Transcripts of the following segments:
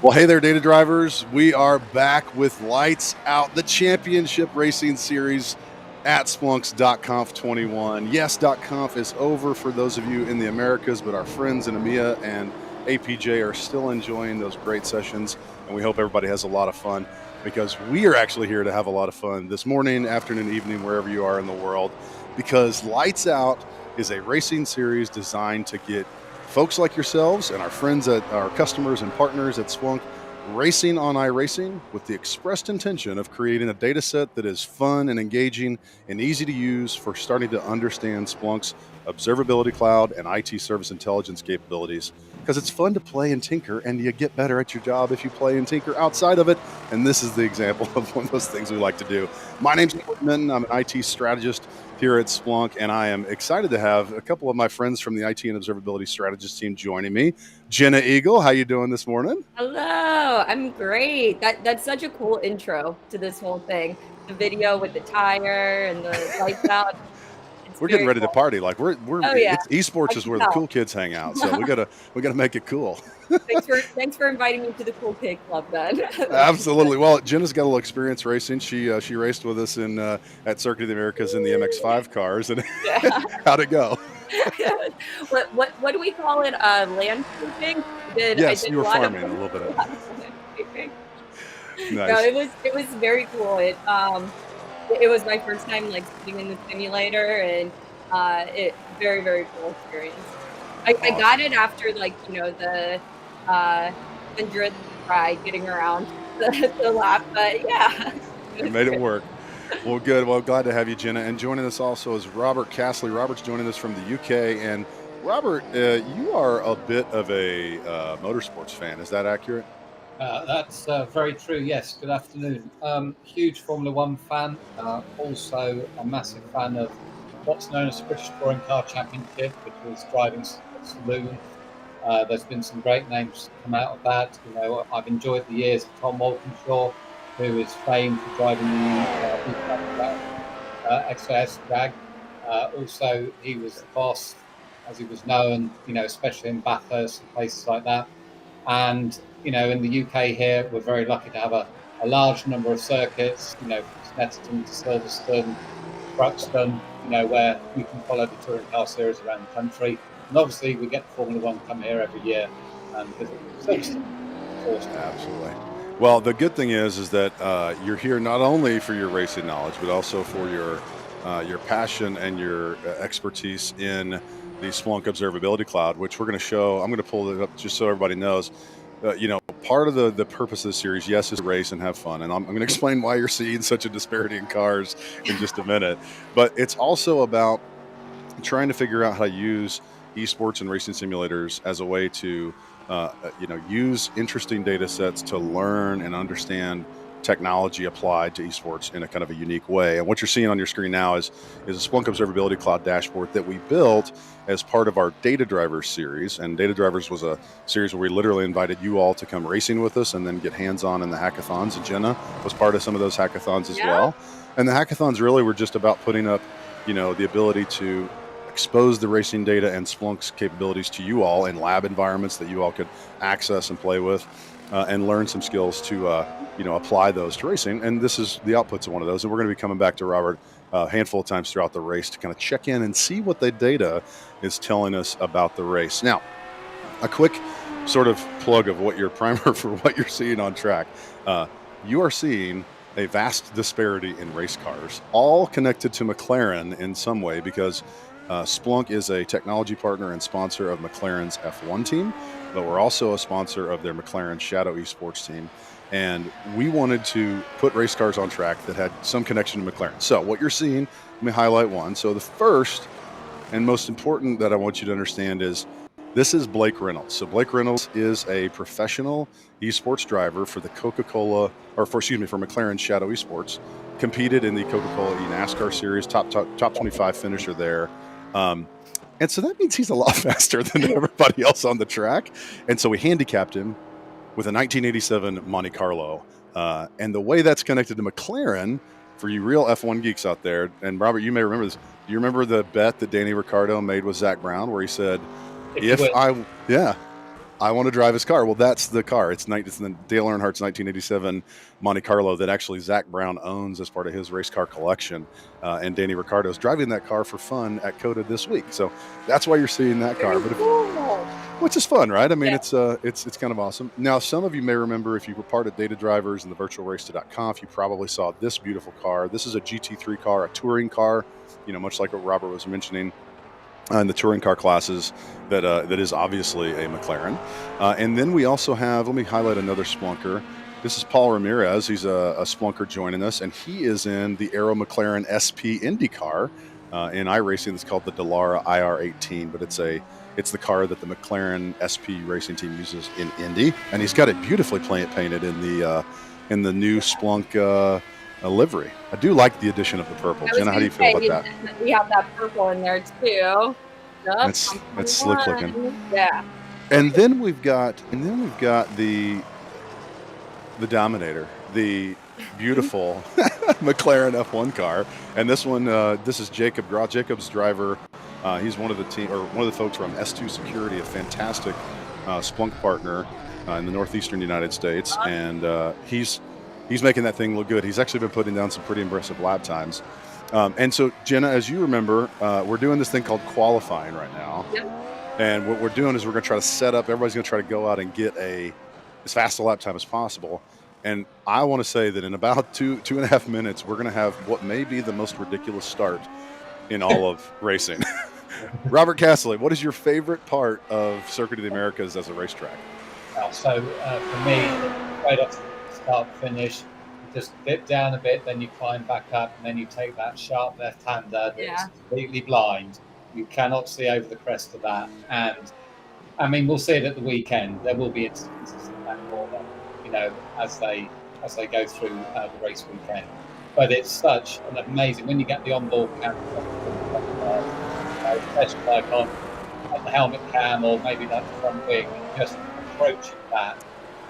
Well, hey there, data drivers. We are back with Lights Out, the championship racing series at Splunks.conf21. Yes, .conf is over for those of you in the Americas, but our friends in EMEA and APJ are still enjoying those great sessions, and we hope everybody has a lot of fun because we are actually here to have a lot of fun this morning, afternoon, evening, wherever you are in the world, because Lights Out is a racing series designed to get folks like yourselves and our friends at our customers and partners at Splunk racing on iRacing with the expressed intention of creating a data set that is fun and engaging and easy to use for starting to understand Splunk's observability cloud and IT service intelligence capabilities. Because it's fun to play and tinker, and you get better at your job if you play and tinker outside of it. And this is the example of one of those things we like to do. My name's Nick Minton. I'm an IT strategist here at Splunk, and I am excited to have a couple of my friends from the IT and observability strategist team joining me. Jenna Eagle, how you doing this morning? Hello, I'm great. That's such a cool intro to this whole thing. The video with the tire and the lights out. It's We're getting very ready to cool. party. Like we're Oh yeah, it's esports I is can where the tell. cool kids hang out. So we gotta make it cool. Thanks for inviting me to the Cool Kid Club then. That'll be Absolutely. Well, Jenna's got a little experience racing. She raced with us in at Circuit of the Americas in the good. MX5 cars, and Yeah. how'd it go? What do we call it? Landscaping. I Yes, did you a were lot of farming a little bit. landscaping. No, Nice. it was very cool. It was my first time like sitting in the simulator, and it very very cool experience. I got Awesome. it after like the 100th try getting around the lap, but yeah, it You was made it good. work. Well, good. Well, glad to have you, Jenna. And joining us also is Robert Castley. Robert's joining us from the UK. And Robert, you are a bit of a motorsports fan. Is that accurate? That's very true. Yes. Good afternoon. Huge Formula One fan. Also a massive fan of what's known as the British Touring Car Championship, which is driving saloon. There's been some great names come out of that. I've enjoyed the years of Tom Walkinshaw, who is famed for driving the XOS Jag. Also, he was the boss, as he was known, especially in Bathurst and places like that. And, in the UK here, we're very lucky to have a large number of circuits, from Snetterton to Silverstone, Bruxton, where you can follow the touring car series around the country. And obviously, we get Formula One come here every year and visit Silverstone. Awesome. Absolutely. Well, the good thing is that you're here not only for your racing knowledge, but also for your passion and your expertise in the Splunk Observability Cloud, which we're going to show. I'm going to pull it up just so everybody knows. Part of the purpose of the series, yes, is to race and have fun. And I'm going to explain why you're seeing such a disparity in cars in just a minute. But it's also about trying to figure out how to use esports and racing simulators as a way to use interesting data sets to learn and understand technology applied to esports in a kind of a unique way. And what you're seeing on your screen now is a Splunk Observability Cloud dashboard that we built as part of our Data Drivers series. And Data Drivers was a series where we literally invited you all to come racing with us and then get hands-on in the hackathons. And Jenna was part of some of those hackathons as Yeah. well. And the hackathons really were just about putting up, the ability to expose the racing data and Splunk's capabilities to you all in lab environments that you all could access and play with and learn some skills to apply those to racing. And this is the outputs of one of those. And we're going to be coming back to Robert a handful of times throughout the race to kind of check in and see what the data is telling us about the race. Now, a quick sort of plug of what your primer for what you're seeing on track. You are seeing a vast disparity in race cars, all connected to McLaren in some way, because Splunk is a technology partner and sponsor of McLaren's F1 team, but we're also a sponsor of their McLaren Shadow Esports team. And we wanted to put race cars on track that had some connection to McLaren. So what you're seeing, let me highlight one. So the first and most important that I want you to understand is this is Blake Reynolds. So Blake Reynolds is a professional esports driver for the Coca-Cola, for McLaren Shadow Esports. Competed in the Coca-Cola eNASCAR series, top 25 finisher there. And so that means he's a lot faster than everybody else on the track. And so we handicapped him with a 1987 Monte Carlo. And the way that's connected to McLaren, for you real F1 geeks out there, and Robert, you may remember this. Do you remember the bet that Danny Ricciardo made with Zach Brown where he said, If you will. I want to drive his car. Well, that's the car. It's the Dale Earnhardt's 1987 Monte Carlo that actually Zach Brown owns as part of his race car collection. And Danny Ricciardo's driving that car for fun at COTA this week. So that's why you're seeing that car. But which is fun, right? I mean, it's kind of awesome. Now, some of you may remember if you were part of Data Drivers and the virtual race.conf, you probably saw this beautiful car. This is a GT3 car, a touring car, much like what Robert was mentioning. In the touring car classes, that is obviously a McLaren. And then we also have, let me highlight another Splunker. This is Paul Ramirez. He's a Splunker joining us, and he is in the Aero McLaren SP IndyCar in iRacing. It's called the Dallara IR18, but it's the car that the McLaren SP racing team uses in Indy, and he's got it beautifully painted in the new Splunk livery. I do like the addition of the purple. Jenna, how do you feel about that? We have that purple in there too. That's slick looking. Yeah. And then we've got the Dominator, the beautiful McLaren F1 car. And this one, this is Jacob Groth. Jacob's driver. He's one of the team, or one of the folks from S2 Security, a fantastic Splunk partner in the northeastern United States, and he's making that thing look good. He's actually been putting down some pretty impressive lap times. And so, Jenna, as you remember, we're doing this thing called qualifying right now. Yep. And what we're doing is we're going to try to set up, everybody's going to try to go out and get as fast a lap time as possible. And I want to say that in about 2.5 minutes, we're going to have what may be the most ridiculous start in all of racing. Robert Castley, what is your favorite part of Circuit of the Americas as a racetrack? So for me, right off the start finish, you just dip down a bit, then you climb back up, and then you take that sharp left-hander that's completely blind. You cannot see over the crest of that. And I mean, we'll see it at the weekend. There will be instances in that corner, as they go through the race weekend. But it's such an amazing, when you get the onboard camera, especially like on the helmet cam or maybe that front wing, and just approaching that,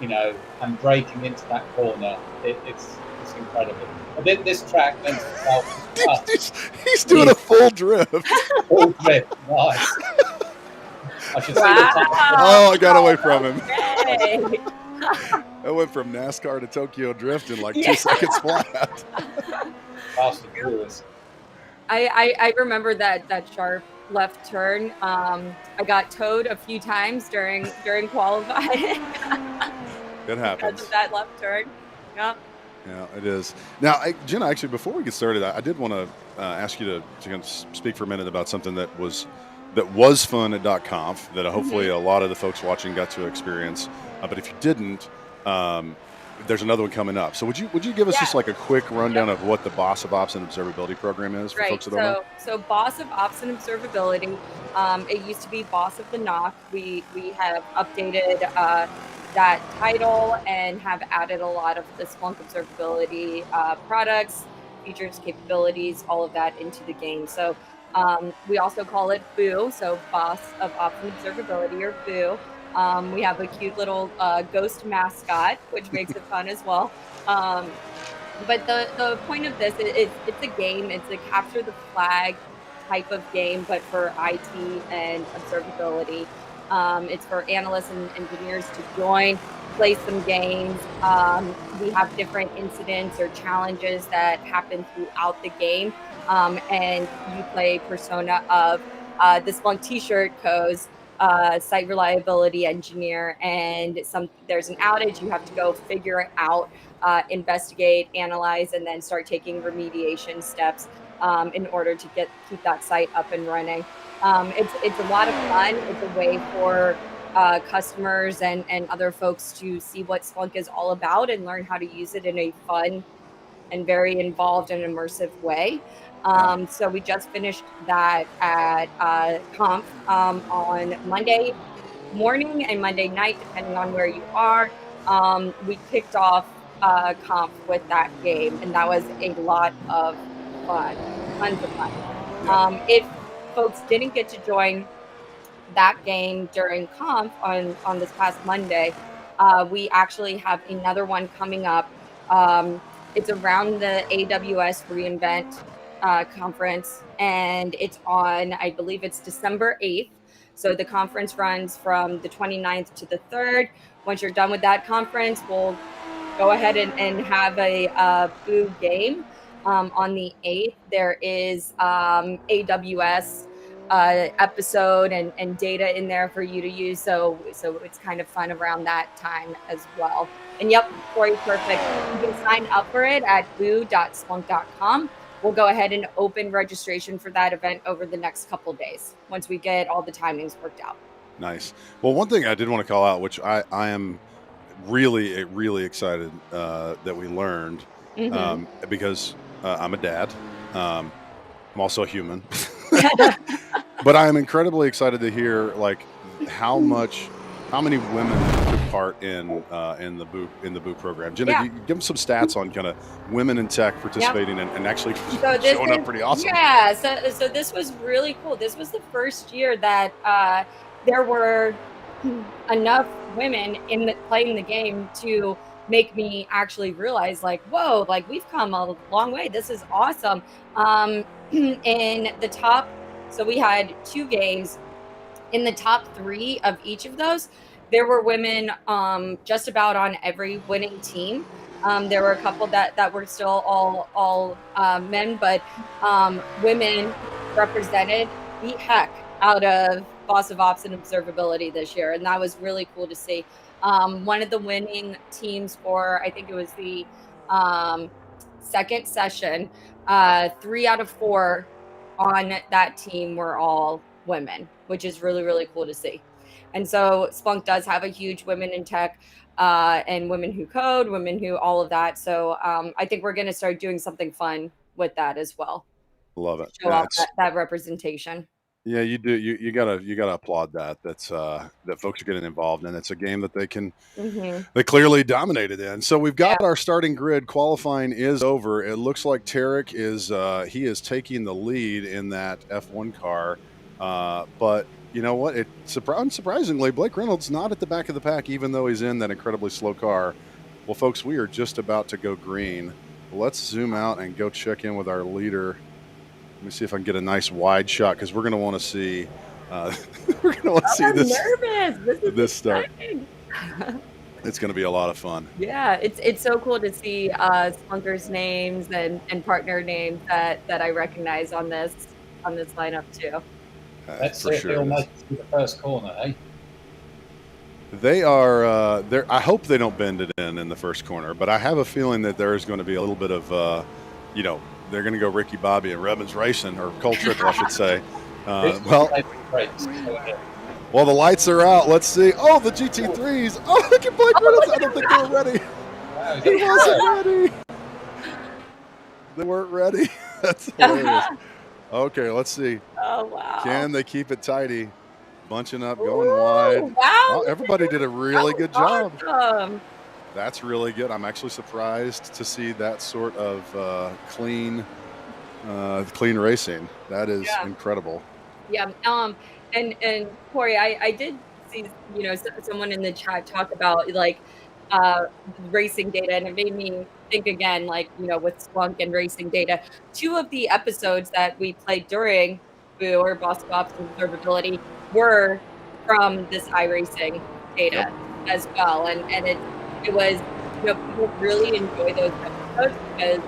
and breaking into that corner, it's incredible. But this track lends itself. He's doing a full drift. Full drift, nice. I should see the time. Oh, I got away from him. I went from NASCAR to Tokyo Drift in like 2 seconds flat. Fast and furious. I remember that sharp left turn. I got towed a few times during qualifying. It happens. Because of that left turn. Yep. Yeah, it is. Now, Jenna, actually, before we get started, I did want to ask you to kind of speak for a minute about something that was fun at .conf that hopefully a lot of the folks watching got to experience. But if you didn't, there's another one coming up. So would you give us just like a quick rundown of what the Boss of Ops and Observability program is for folks that don't know? So Boss of Ops and Observability, it used to be Boss of the NOC. We have updated that title and have added a lot of the Splunk observability products, features, capabilities, all of that into the game. So we also call it BOO, so Boss of Ops and Observability, or BOO. We have a cute little ghost mascot, which makes it fun as well. But the point of this is it's a game. It's a capture the flag type of game, but for IT and observability. It's for analysts and engineers to join, play some games. We have different incidents or challenges that happen throughout the game. And you play persona of the Splunk t-shirt codes, site reliability engineer, and there's an outage. You have to go figure it out, investigate, analyze, and then start taking remediation steps in order to keep that site up and running. It's a lot of fun. It's a way for customers and other folks to see what Splunk is all about and learn how to use it in a fun and very involved and immersive way. So we just finished that at Conf on Monday morning and Monday night, depending on where you are. We kicked off Conf with that game, and that was a lot of fun, tons of fun. If folks didn't get to join that game during Conf on this past Monday, we actually have another one coming up. It's around the AWS reInvent conference, and it's on, I believe it's December 8th. So the conference runs from the 29th to the 3rd. Once you're done with that conference, we'll go ahead and have a Boo game. On the 8th, there is AWS episode and data in there for you to use. So it's kind of fun around that time as well. And yep, Corey, perfect. You can sign up for it at boo.splunk.com. We'll go ahead and open registration for that event over the next couple of days once we get all the timings worked out. Nice. Well, one thing I did want to call out, which I am really excited that we learned, because I'm a dad. I'm also a human, but I am incredibly excited to hear like how many women took part in the Boo program. Jenna, Yeah. you give them some stats on kind of women in tech participating and actually So this showing up pretty awesome. Yeah, so this was really cool. This was the first year that there were enough women playing the game to make me actually realize, like, whoa, like we've come a long way. This is awesome. In the top, so we had 2 games. In the top 3 of each of those, there were women just about on every winning team. There were a couple that were still all men, but women represented the heck out of Boss of Ops and Observability this year, and that was really cool to see. One of the winning teams for, I think it was the second session, 3 out of 4 on that team were all women, which is really cool to see. And so Splunk does have a huge women in tech and women who code, women who all of that. So I think we're going to start doing something fun with that as well. Love it. Show off that representation. Yeah, you do. You gotta applaud that. That's that folks are getting involved, and it's a game that they clearly dominated in. So we've got our starting grid. Qualifying is over. It looks like Tarek is taking the lead in that F1 car, but you know what? Unsurprisingly, Blake Reynolds not at the back of the pack, even though he's in that incredibly slow car. Well, folks, we are just about to go green. Let's zoom out and go check in with our leader. Let me see if I can get a nice wide shot, because we're going to want to see. We're going to want to see this. I'm nervous. This start. It's going to be a lot of fun. Yeah, it's so cool to see Splunkers names and partner names that I recognize on this lineup too. Let's see if they'll make it to the first corner, eh? They are. I hope they don't bend it in the first corner, but I have a feeling that there is going to be a little bit of, they're going to go Ricky Bobby and Reynolds racing, or Cole Trickle, I should say. Well, the lights are out. Let's see. Oh, the GT3s. Oh, look at Blake Reynolds. I don't think they were ready. They wasn't ready. They weren't ready. That's hilarious. Okay, let's see. Oh, wow. Can they keep it tidy? Bunching up, going wide. Wow. Oh, everybody did a really good job. Awesome. That's really good. I'm actually surprised to see that sort of clean racing. That is incredible. Yeah. And Corey, I did see, someone in the chat talk about like racing data, and it made me think again, like, with Splunk and racing data. 2 of the episodes that we played during Boo, or Boss of Ops and Observability, were from this iRacing data as well. And it was, people really enjoy those episodes because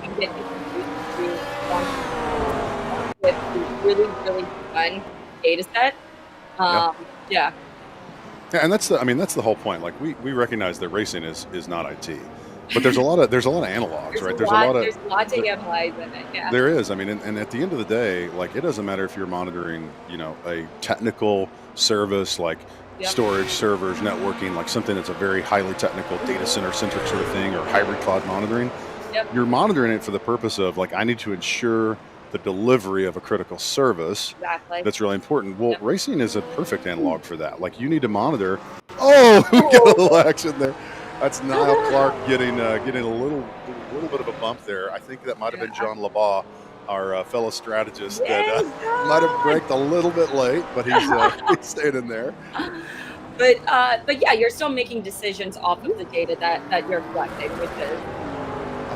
you get introduced to Splunk with a really fun data set. Yeah, and that's the whole point. Like we recognize that racing is not IT, but there's a lot of analogs, right? There's a lot to analyze in it. Yeah, there is. I mean, and at the end of the day, like, it doesn't matter if you're monitoring, a technical service like storage, servers, networking, like something that's a very highly technical data center centric sort of thing, or hybrid cloud monitoring. You're monitoring it for the purpose of, like, I need to ensure the delivery of a critical service. Exactly. That's really important. Well, racing is a perfect analog for that. Like, you need to monitor. Oh, we got a little action there. That's Niall Clark getting a little bit of a bump there. I think that might have been John Labaugh, our fellow strategist, that might have braked a little bit late, but he's stayed in there. But yeah, you're still making decisions off of the data that you're collecting, which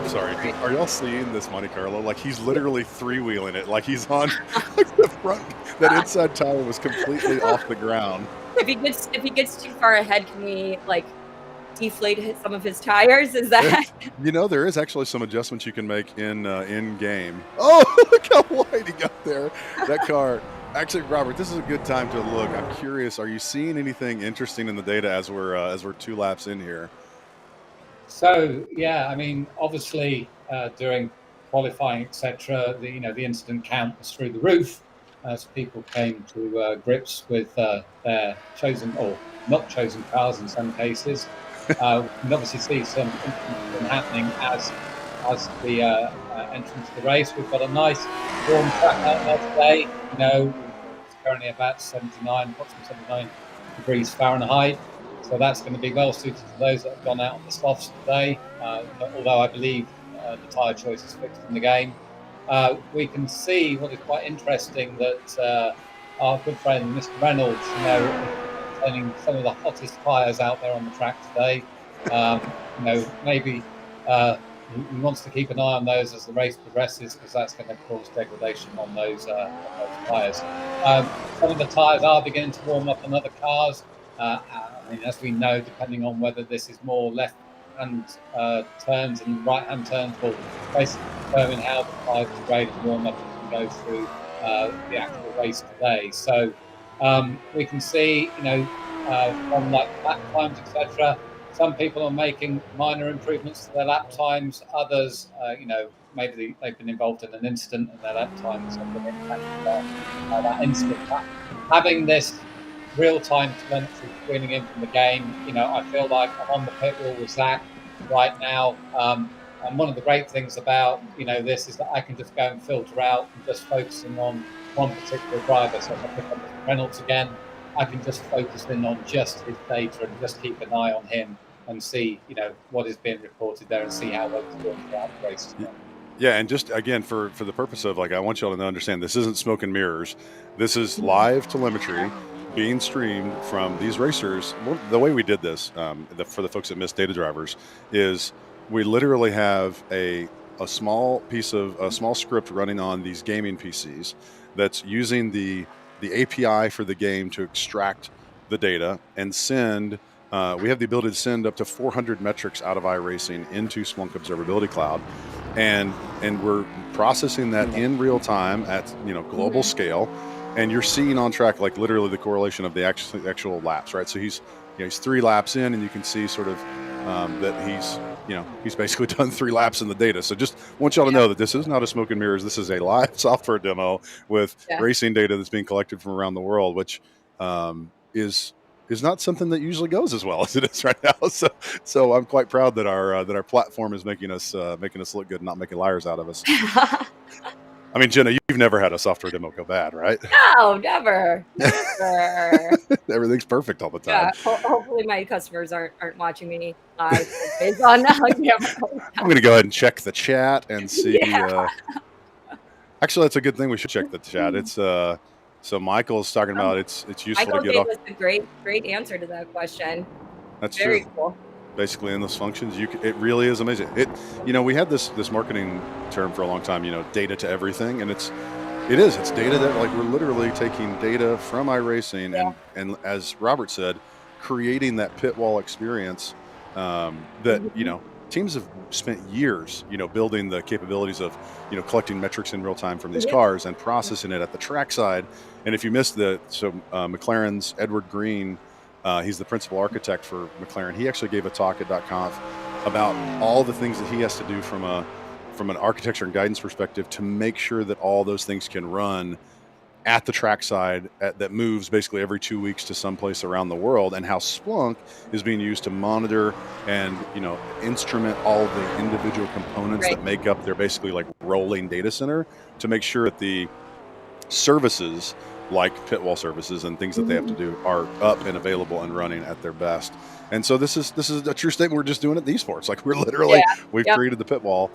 is sorry. Right. Are y'all seeing this Monte Carlo? Like he's literally three-wheeling it. Like he's on like the front. That inside tire was completely off the ground. If he gets too far ahead, can we like deflate some of his tires? Is that There is actually some adjustments you can make in game. Oh, look how wide he got there. That car. Actually, Robert, this is a good time to look. I'm curious. Are you seeing anything interesting in the data as we're 2 laps in here? So yeah, I mean, obviously during qualifying, etc., the incident count was through the roof as people came to grips with their chosen or not chosen cars in some cases. We can obviously see some incidents happening as the entrance to the race. We've got a nice warm track out there today. It's currently about 79, approximately 79 degrees Fahrenheit. So that's going to be well suited to those that have gone out on the softs today. Although I believe the tyre choice is fixed in the game, we can see what is quite interesting that our good friend Mr. Reynolds, is turning some of the hottest tyres out there on the track today. Maybe he wants to keep an eye on those as the race progresses because that's going to cause degradation on those tyres. Some of the tyres are beginning to warm up on other cars. I mean, as we know, depending on whether this is more left-hand turns and right-hand turns will basically determine how the tyres degrade and warm up as we go through the actual race today. So we can see, from like lap times, etc. Some people are making minor improvements to their lap times. Others, maybe they've been involved in an incident and their lap times have been impacted by that incident. Having this real-time telemetry screening in from the game, I feel like I'm on the pit wall with Zach right now. And one of the great things about this is that I can just go and filter out and just focusing on one particular driver. So if I pick up Mr. Reynolds again, I can just focus in on just his data and just keep an eye on him and see what is being reported there and see how well he's doing throughout the race. Yeah, and just again for the purpose of I want y'all to understand this isn't smoke and mirrors. This is live telemetry being streamed from these racers. The way we did this, for the folks that missed data drivers, is we literally have a small script running on these gaming PCs that's using the API for the game to extract the data and send. We have the ability to send up to 400 metrics out of iRacing into Splunk Observability Cloud, and we're processing that in real time at global scale. And you're seeing on track literally the correlation of the actual laps, right? So he's 3 laps in, and you can see sort of that he's basically done 3 laps in the data. So just want y'all to know that this is not a smoke and mirrors. This is a live software demo with racing data that's being collected from around the world, which is not something that usually goes as well as it is right now. So I'm quite proud that our platform is making us look good and not making liars out of us. I mean, Jenna, you've never had a software demo go bad, right? No, never. Everything's perfect all the time. Yeah, hopefully my customers aren't watching me live based on camera. I'm going to go ahead and check the chat and see. Yeah. Actually, that's a good thing. We should check the chat. It's so Michael's talking about it's useful Michael to get gave off. us a great answer to that question. That's very true. Cool. Basically, in those functions, it really is amazing. We had this marketing term for a long time. Data to everything, and it's data that we're literally taking data from iRacing and as Robert said, creating that pit wall experience that teams have spent years building the capabilities of collecting metrics in real time from these cars and processing it at the trackside. And if you missed McLaren's Edward Green, he's the principal architect for McLaren. He actually gave a talk at .conf about all the things that he has to do from an architecture and guidance perspective to make sure that all those things can run at the trackside that moves basically every 2 weeks to someplace around the world, and how Splunk is being used to monitor and instrument all the individual components that make up their basically rolling data center to make sure that the services like pit wall services and things that they have to do are up and available and running at their best. And so this is a true statement. We're just doing it in esports. We're literally we've created the pit wall,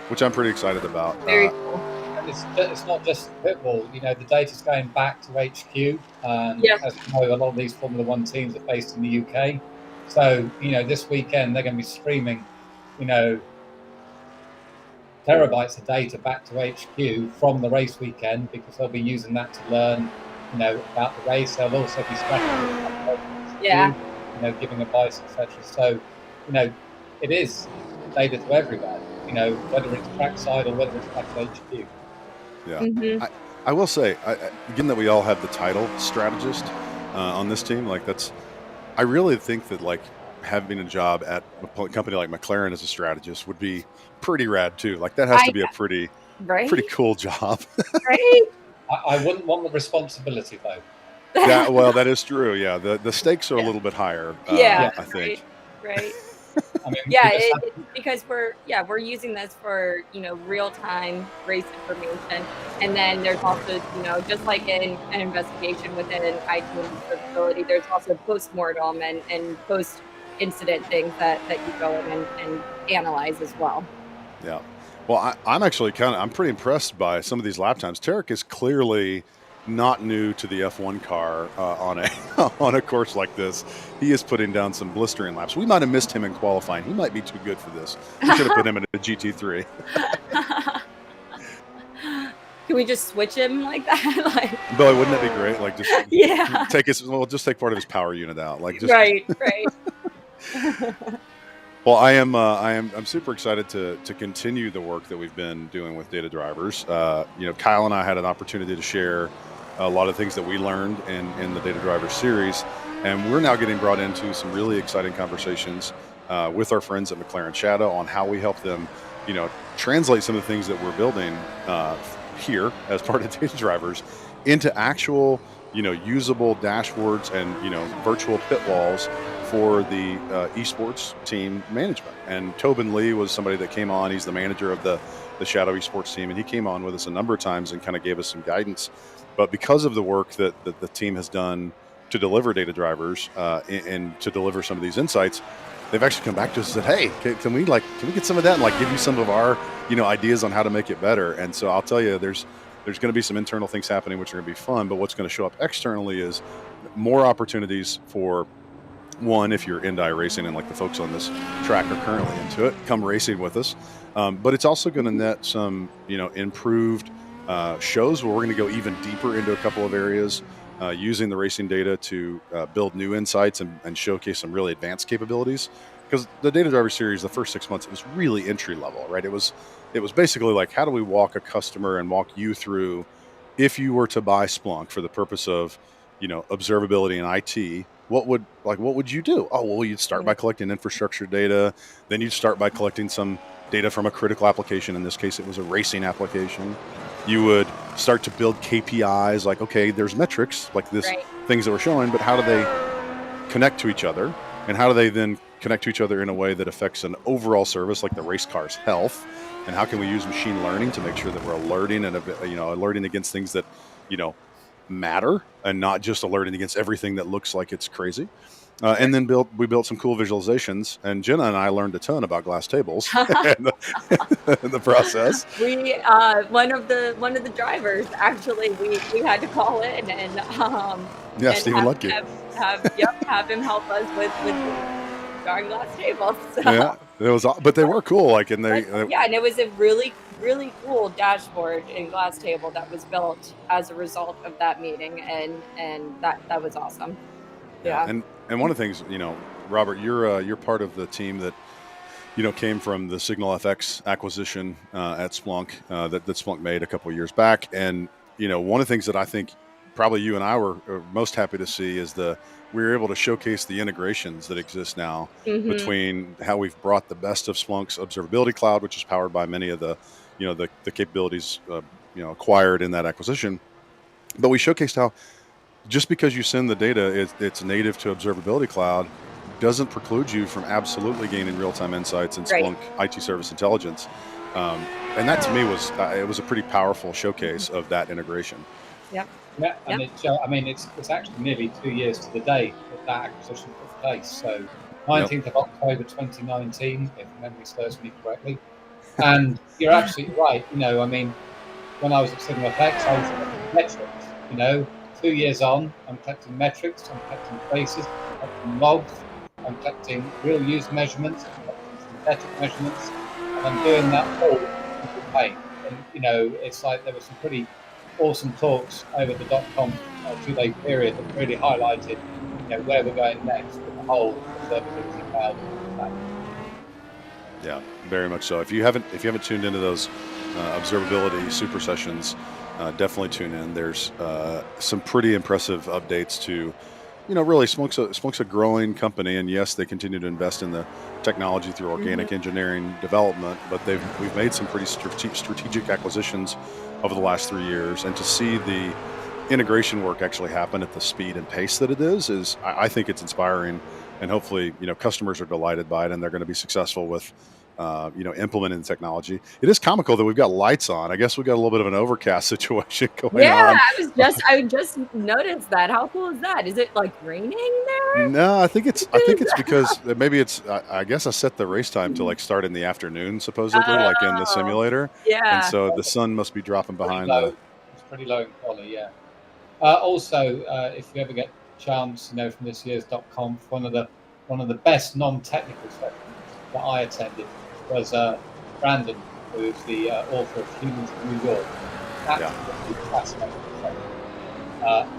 which I'm pretty excited about. Very cool. It's not just pit wall. The data's going back to HQ. As you know, a lot of these Formula One teams are based in the UK. So this weekend they're going to be streaming, terabytes of data back to HQ from the race weekend, because they'll be using that to learn, about the race. They'll also be strategizing, Yeah. giving advice, etc. So, it is data to everywhere, whether it's trackside or whether it's back at HQ. Yeah. Mhm. I will say, given that we all have the title strategist on this team, I really think that like having a job at a company like McLaren as a strategist would be pretty rad too. Like that has to be a pretty Right? cool job. Right? I wouldn't want the responsibility though. That is true. Yeah, the stakes are a Yeah. little bit higher. Yeah, I think. right. I mean, Yeah, we just have it's because we're using this for, real time race information. And then there's also, just like in an investigation within an IT observability, there's also post-mortem and post incident things that you go in and analyze as well. Yeah. Well, I'm actually I'm pretty impressed by some of these lap times. Tarek is clearly not new to the F1 car on a on a course like this. He is putting down some blistering laps. We might have missed him in qualifying. He might be too good for this. We should have put him in a GT3. Can we just switch him like that? Like, But wouldn't that be great? Like just yeah. just take part of his power unit out. Like just Right. Well, I'm super excited to continue the work that we've been doing with data drivers. Kyle and I had an opportunity to share a lot of things that we learned in the data driver series, and we're now getting brought into some really exciting conversations with our friends at McLaren Shadow on how we help them, translate some of the things that we're building here as part of data drivers into actual, usable dashboards and virtual pit walls for the esports team management. And Tobin Lee was somebody that came on. He's the manager of the Shadow esports team, and he came on with us a number of times and kind of gave us some guidance. But because of the work that the team has done to deliver data drivers and to deliver some of these insights, they've actually come back to us and said, "Hey, can we get some of that and like give you some of our ideas on how to make it better?" And so I'll tell you, there's going to be some internal things happening which are going to be fun, but what's going to show up externally is more opportunities for one, if you're into iRacing and like the folks on this track are currently into it, come racing with us. But it's also going to net some, improved shows where we're going to go even deeper into a couple of areas using the racing data to build new insights and showcase some really advanced capabilities. Because the Data Driver series, the first 6 months, it was really entry level, right? It was basically like, how do we walk a customer and walk you through if you were to buy Splunk for the purpose of, observability and IT. What would you do? Oh, well, you'd start by collecting infrastructure data. Then you'd start by collecting some data from a critical application. In this case, it was a racing application. You would start to build KPIs like, okay, there's metrics like this, things that we're showing, but how do they connect to each other? And how do they then connect to each other in a way that affects an overall service like the race car's health? And how can we use machine learning to make sure that we're alerting and, alerting against things that, matter and not just alerting against everything that looks like it's crazy. And then we built some cool visualizations, and Jenna and I learned a ton about glass tables in the process. We one of the drivers actually we had to call in and Stephen Ludke. have him help us with drawing glass tables. So. Yeah, it was, but they were cool. Like, and and it was a really cool dashboard and glass table that was built as a result of that meeting, and that was awesome. Yeah. And one of the things, Robert, you're part of the team that came from the Signal FX acquisition at Splunk that Splunk made a couple of years back. And one of the things that I think probably you and I were most happy to see is we were able to showcase the integrations that exist now between how we've brought the best of Splunk's observability cloud, which is powered by many of the the capabilities acquired in that acquisition. But we showcased how just because you send the data, it's native to observability cloud, doesn't preclude you from absolutely gaining real-time insights in Splunk IT service intelligence. And that to me was it was a pretty powerful showcase of that integration. Yep. Yeah, and it's actually nearly 2 years to the day that acquisition took place. So 19th of October 2019, if memory serves me correctly. And you're absolutely right. When I was at Signal FX, I was collecting metrics. 2 years on, I'm collecting metrics, I'm collecting traces, I'm collecting logs, I'm collecting real user measurements, I'm collecting synthetic measurements, and I'm doing that all with campaign. And it's like there were some pretty awesome talks over the .com 2-day period that really highlighted where we're going next with the whole observability cloud. Yeah, very much so. If you haven't tuned into those observability super sessions, definitely tune in. There's some pretty impressive updates to, really Splunk's a growing company, and yes, they continue to invest in the technology through organic engineering development, but we've made some pretty strategic acquisitions over the last 3 years, and to see the integration work actually happen at the speed and pace that it is I think it's inspiring, and hopefully customers are delighted by it, and they're going to be successful with implementing the technology. It is comical that we've got lights on. I guess we've got a little bit of an overcast situation going on. I just noticed that. How cool is that? Is it like raining there? No, I think it's because maybe I guess I set the race time to like start in the afternoon, supposedly, like in the Oh, simulator, and yeah. so the sun must be dropping Pretty behind low. the. It's pretty low in quality, yeah. Also, if you ever get a chance, from this year's .conf, one of the best non-technical sessions that I attended was Brandon, who is the author of Humans of New York. Absolutely fascinating session.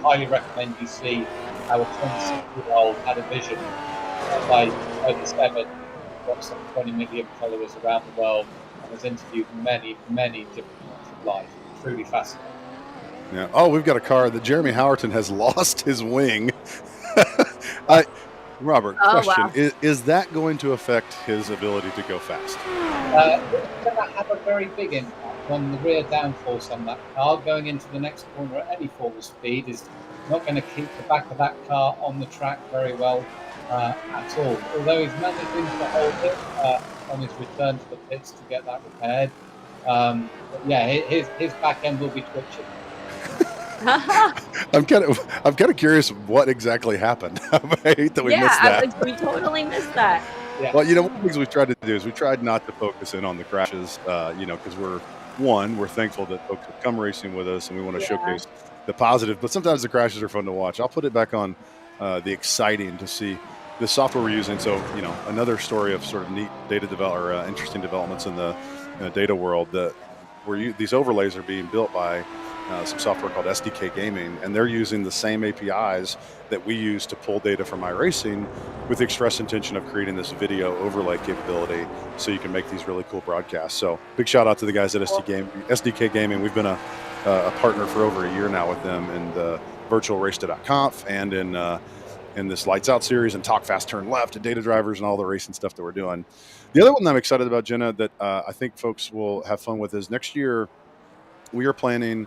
Highly recommend you see how a 26-year-old had a vision by 37, got some 20 million followers around the world, and has interviewed many, many different walks of life. Truly fascinating. Yeah. Oh, we've got a car that Jeremy Howerton has lost his wing. Robert, Oh, question: wow. is that going to affect his ability to go fast? It's going to have a very big impact on the rear downforce on that car. Going into the next corner at any form of speed is not going to keep the back of that car on the track very well at all. Although he's managing to hold it on his return to the pits to get that repaired. But yeah, his back end will be twitching. I'm kind of curious what exactly happened. I hate that we missed that. We totally missed that. Yeah. Well, one of the things we've tried to do is we tried not to focus in on the crashes, because we're thankful that folks have come racing with us, and we want to showcase the positive. But sometimes the crashes are fun to watch. I'll put it back on the exciting to see the software we're using. So, another story of sort of neat data interesting developments in the data world that these overlays are being built by some software called SDK Gaming, and they're using the same APIs that we use to pull data from iRacing, with the express intention of creating this video overlay capability so you can make these really cool broadcasts. So big shout out to the guys at SDK Gaming. We've been a partner for over a year now with them in the virtual race.conf and in this Lights Out series and Talk Fast Turn Left and data drivers and all the racing stuff that we're doing. The other one I'm excited about, Jenna, that I think folks will have fun with is next year we are planning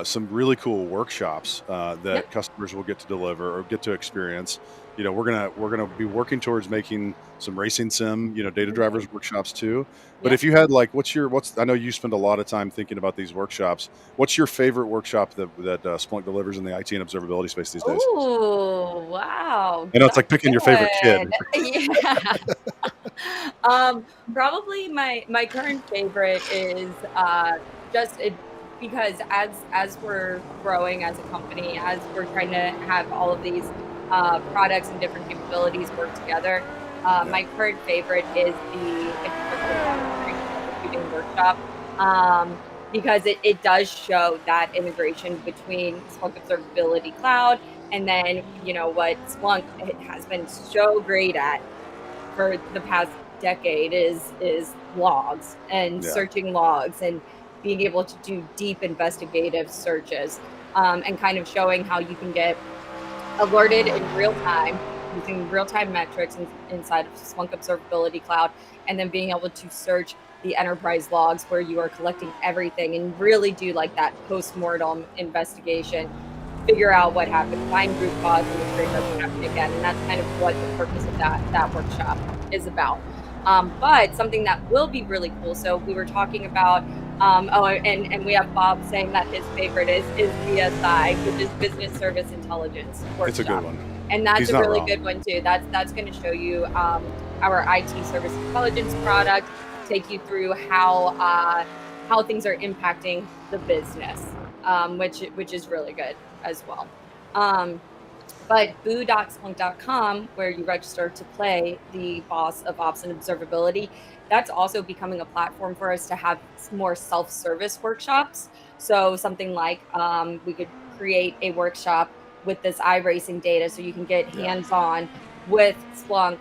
some really cool workshops that customers will get to deliver or get to experience. We're gonna be working towards making some racing sim, data drivers workshops too. But if you had I know you spend a lot of time thinking about these workshops. What's your favorite workshop that Splunk delivers in the IT and observability space these days? Oh, wow. I know it's like picking your favorite kid. Yeah. Probably my current favorite is because as we're growing as a company, as we're trying to have all of these products and different capabilities work together. My current favorite is the computing workshop, because it does show that integration between Splunk Observability Cloud and then what Splunk has been so great at for the past decade is logs and searching logs and being able to do deep investigative searches, and kind of showing how you can get alerted in real time using real-time metrics inside of Splunk Observability Cloud, and then being able to search the enterprise logs where you are collecting everything and really do like that post-mortem investigation, figure out what happened, find root cause, and make sure it doesn't happen again. And that's kind of what the purpose of that workshop is about. But something that will be really cool. So we were talking about, and we have Bob saying that his favorite is BSI, which is Business Service Intelligence workshop. It's a good one. And that's a really good one too. That's going to show you our IT service intelligence product, take you through how things are impacting the business, which is really good as well. But boo.splunk.com, where you register to play the Boss of Ops and Observability, that's also becoming a platform for us to have more self-service workshops. So something like we could create a workshop with this iRacing data so you can get Yeah. hands-on with Splunk.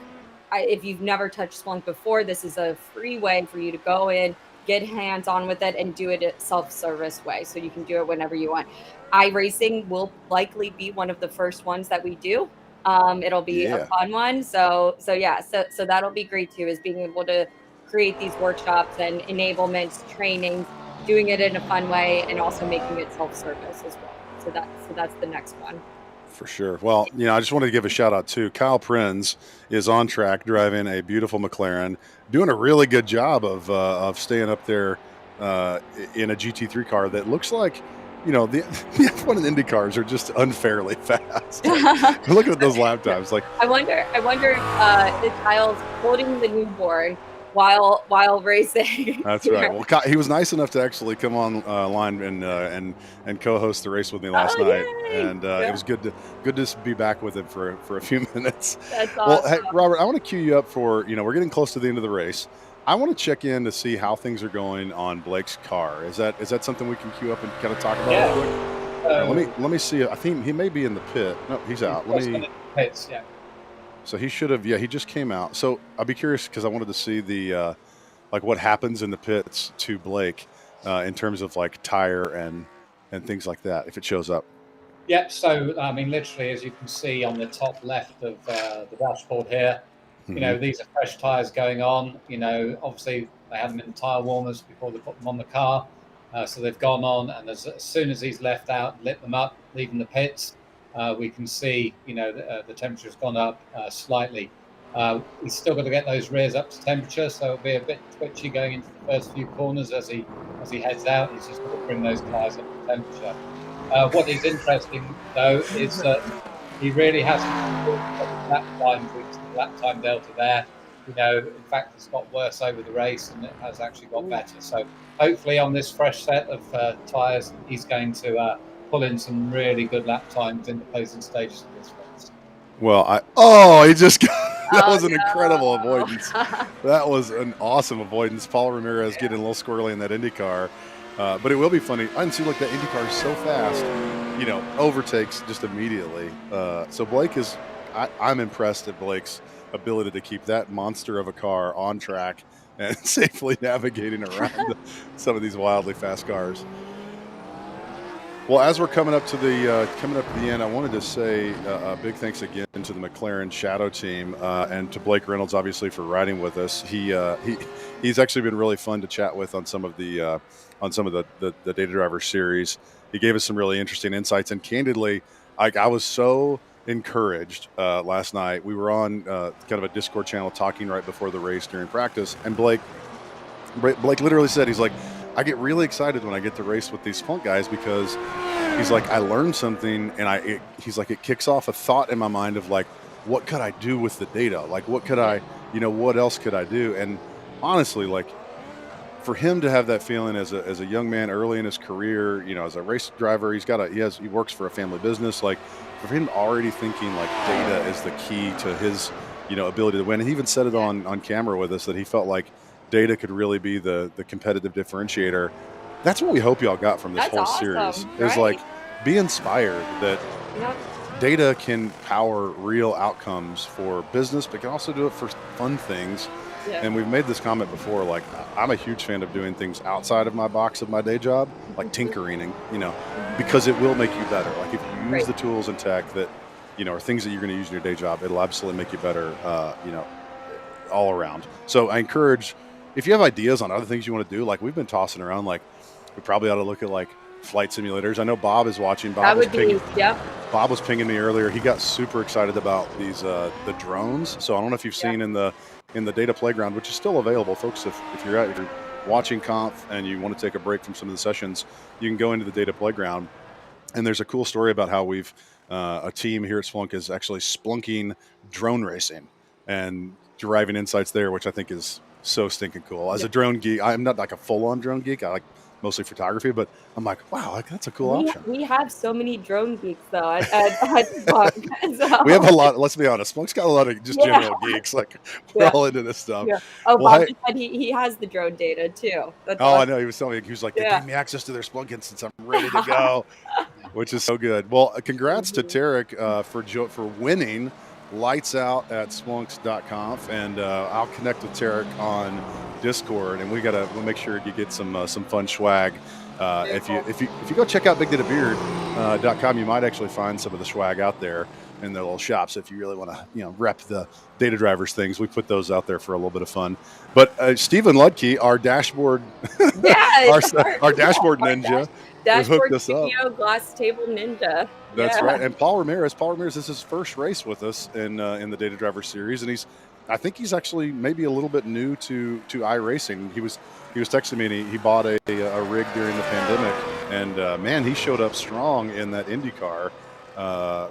If you've never touched Splunk before, this is a free way for you to go in, get hands-on with it, and do it a self-service way. So you can do it whenever you want. iRacing will likely be one of the first ones that we do. It'll be a Yeah. fun one. So yeah, so that'll be great too, is being able to create these workshops and enablements, trainings, doing it in a fun way, and also making it self-service as well. So that's the next one. For sure. Well, I just wanted to give a shout out too. Kyle Prinz is on track driving a beautiful McLaren, doing a really good job of staying up there in a GT3 car that looks like, the F1 and Indy cars are just unfairly fast. Look at those lap times. Like, I wonder if Kyle's holding the newborn while racing. that's right. Well, he was nice enough to actually come on line and co-host the race with me last Oh, night, yay! and Yeah. it was good to be back with him for a few minutes. That's Well, hey, awesome. Robert, I want to cue you up for we're getting close to the end of the race. I want to check in to see how things are going on Blake's car. Is that something we can queue up and kind of talk about Yeah. real quick? All right, let me see. I think he may be in the pit. No, he's out. Let me. Pits, yeah. So he should have. Yeah, he just came out. So I'll be curious because I wanted to see the. Like what happens in the pits to Blake in terms of like tire and things like that if it shows up. Yep. So I mean, literally, as you can see on the top left of the dashboard here, these are fresh tires going on. Obviously they had them in tire warmers before they put them on the car, so they've gone on. And as soon as he's left out, lit them up, leaving the pits, we can see the temperature has gone up slightly. He's still got to get those rears up to temperature, so it'll be a bit twitchy going into the first few corners as he heads out. He's just got to bring those tires up to temperature. What is interesting though is that he really has lap time, lap time delta there. In fact, it's got worse over the race, and it has actually got better. So hopefully, on this fresh set of tyres, he's going to pull in some really good lap times in the closing stages of this race. Well, he just that was an incredible avoidance. That was an awesome avoidance. Paul Ramirez getting a little squirrely in that Indy car. But it will be funny. I didn't see like that Indy car is so fast, overtakes just immediately. So Blake I'm impressed at Blake's ability to keep that monster of a car on track and safely navigating around some of these wildly fast cars. Well, as we're coming up to the end, I wanted to say a big thanks again to the McLaren Shadow team and to Blake Reynolds, obviously, for riding with us. He's actually been really fun to chat with on some of the Data Driver series. He gave us some really interesting insights, and candidly, I was so encouraged last night. We were on kind of a Discord channel talking right before the race during practice, and Blake literally said, he's like, I get really excited when I get to race with these Splunk guys because he's like, I learned something, and he's like, it kicks off a thought in my mind of like, what could I do with the data? Like, what could I, what else could I do? And honestly, like, for him to have that feeling as a young man early in his career, as a race driver, he works for a family business. Like, for him already thinking like data is the key to his, ability to win. And he even said it on camera with us that he felt like data could really be the competitive differentiator. That's what we hope y'all got from this whole series. Right? Is like, be inspired that data can power real outcomes for business, but can also do it for fun things. Yeah. And we've made this comment before, like, I'm a huge fan of doing things outside of my box of my day job, like tinkering, because it will make you better. Like, if you use the tools and tech that, are things that you're going to use in your day job, it'll absolutely make you better, all around. So I encourage, if you have ideas on other things you want to do, like we've been tossing around, like we probably ought to look at like flight simulators. I know Bob is watching. Bob was pinging me earlier. He got super excited about these the drones. So I don't know if you've seen in the data playground, which is still available, folks. If you're watching Conf and you want to take a break from some of the sessions, you can go into the data playground. And there's a cool story about how we've a team here at Splunk is actually splunking drone racing and deriving insights there, which I think is so stinking cool. As a drone geek, I'm not like a full-on drone geek. I like mostly photography. But I'm like, wow, like, that's a cool option. We have so many drone geeks though at Splunk. We have a So lot. Let's be honest. Splunk's got a lot of just yeah, general geeks. Like, we're yeah, all into this stuff. yeah. Oh, Well, Bob hey, just said he has the drone data too. That's oh, I awesome. know. He was telling me, he was like, they Yeah. gave me access to their Splunk instance. I'm ready to go, which is so good. Well, congrats to Mhm. Tarek for winning lights out at splunks.conf, and I'll connect with Tarek on Discord, and we'll make sure you get some fun swag. Very cool. If you go check out bigdatabeard.com, you might actually find some of the swag out there in the little shops. If you really want to, rep the data drivers things, we put those out there for a little bit of fun. But Stephen Ludke, our dashboard, Yeah, our, it's our yeah, dashboard our ninja, hooked dashboard us up. studio glass table ninja. That's Yeah. right. And Paul Ramirez, this is his first race with us in the Data Driver series, and I think he's actually maybe a little bit new to iRacing. He was texting me, and he bought a rig during the pandemic, and man, he showed up strong in that IndyCar,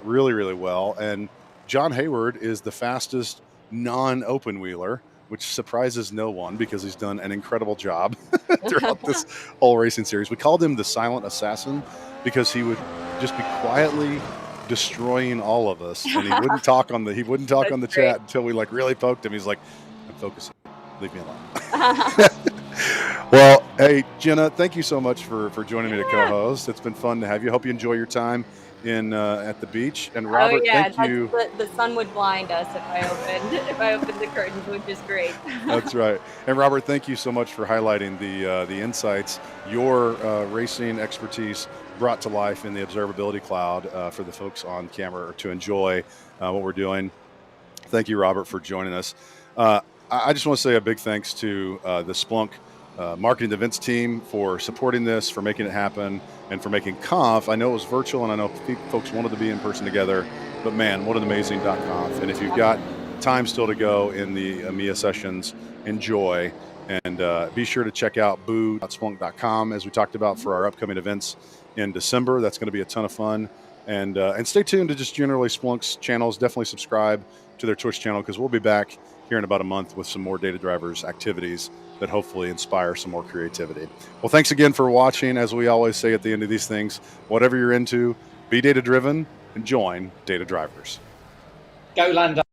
really, really well. And John Hayward is the fastest non-open wheeler, which surprises no one because he's done an incredible job throughout this whole racing series. We called him the silent assassin because he would just be quietly destroying all of us, and he wouldn't talk on the That's great. chat until we like really poked him. He's like, I'm focusing, leave me alone. Well, hey Jenna, thank you so much for joining me to co-host. It's been fun to have you. Hope you enjoy your time in at the beach. And Robert, Oh yeah, thank you. the sun would blind us if I opened the curtains, which is great. That's right. And Robert, thank you so much for highlighting the insights, your racing expertise brought to life in the observability cloud for the folks on camera to enjoy what we're doing. Thank you, Robert, for joining us. I just want to say a big thanks to the Splunk marketing events team for supporting this, for making it happen, and for making Conf. I know it was virtual, and I know folks wanted to be in person together, but man, what an amazing .conf. And if you've got time still to go in the EMEA sessions, enjoy. And be sure to check out boo.splunk.com, as we talked about, for our upcoming events in December. That's going to be a ton of fun. And stay tuned to just generally Splunk's channels. Definitely subscribe to their Twitch channel, because we'll be back here in about a month with some more data drivers activities that hopefully inspire some more creativity. Well, thanks again for watching. As we always say at the end of these things, whatever you're into, be data driven and join Data Drivers. Go Lando.